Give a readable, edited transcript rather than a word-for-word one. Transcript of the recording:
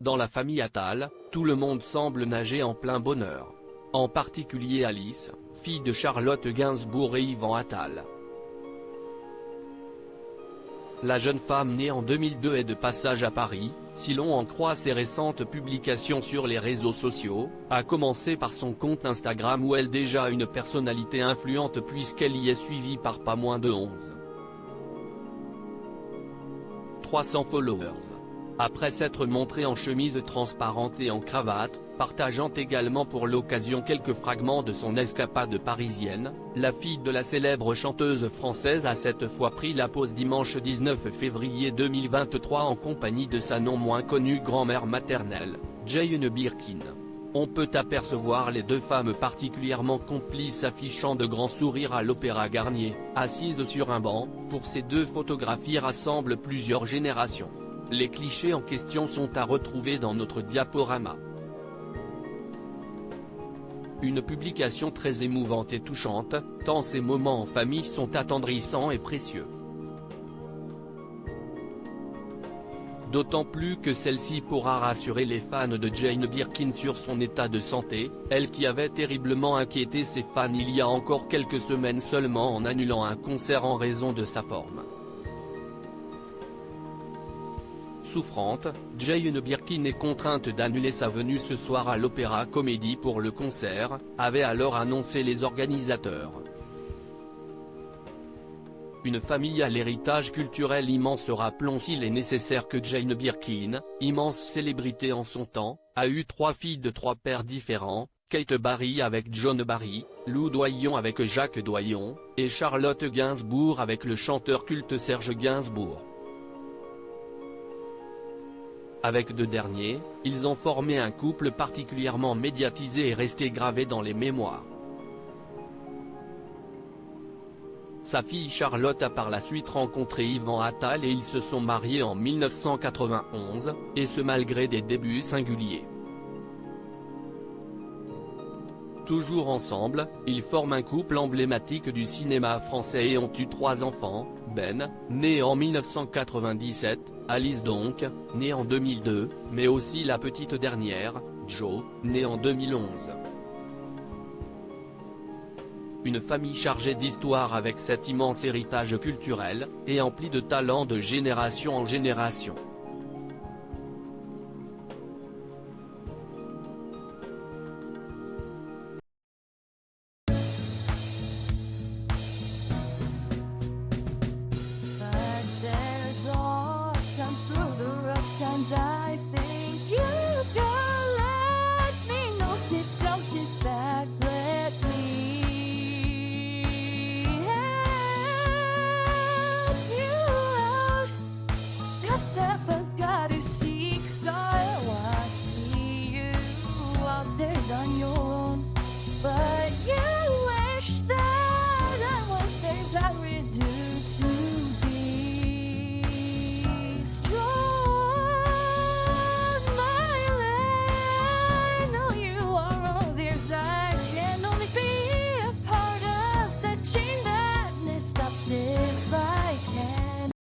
Dans la famille Attal, tout le monde semble nager en plein bonheur. En particulier Alice, fille de Charlotte Gainsbourg et Yvan Attal. La jeune femme née en 2002 est de passage à Paris, si l'on en croit ses récentes publications sur les réseaux sociaux, à commencer par son compte Instagram où elle est déjà une personnalité influente puisqu'elle y est suivie par pas moins de 300 followers. Après s'être montrée en chemise transparente et en cravate, partageant également pour l'occasion quelques fragments de son escapade parisienne, la fille de la célèbre chanteuse française a cette fois pris la pause dimanche 19 février 2023 en compagnie de sa non moins connue grand-mère maternelle, Jane Birkin. On peut apercevoir les deux femmes particulièrement complices affichant de grands sourires à l'Opéra Garnier, assises sur un banc. Pour ces deux photographies rassemblent plusieurs générations. Les clichés en question sont à retrouver dans notre diaporama. Une publication très émouvante et touchante, tant ces moments en famille sont attendrissants et précieux. D'autant plus que celle-ci pourra rassurer les fans de Jane Birkin sur son état de santé, elle qui avait terriblement inquiété ses fans il y a encore quelques semaines seulement en annulant un concert en raison de sa forme. Souffrante, Jane Birkin est contrainte d'annuler sa venue ce soir à l'Opéra Comédie pour le concert, avaient alors annoncé les organisateurs. Une famille à l'héritage culturel immense. Rappelons s'il est nécessaire que Jane Birkin, immense célébrité en son temps, a eu 3 filles de 3 pères différents, Kate Barry avec John Barry, Lou Doyon avec Jacques Doyon, et Charlotte Gainsbourg avec le chanteur culte Serge Gainsbourg. Avec deux derniers, ils ont formé un couple particulièrement médiatisé et resté gravé dans les mémoires. Sa fille Charlotte a par la suite rencontré Yvan Attal et ils se sont mariés en 1991, et ce malgré des débuts singuliers. Toujours ensemble, ils forment un couple emblématique du cinéma français et ont eu 3 enfants, Ben, né en 1997, Alice donc, née en 2002, mais aussi la petite dernière, Jo, née en 2011. Une famille chargée d'histoire avec cet immense héritage culturel, et emplie de talent de génération en génération. I think you can let me know. Sit down, sit back, let me help you out. That step I gotta seek, so I see you out there's on your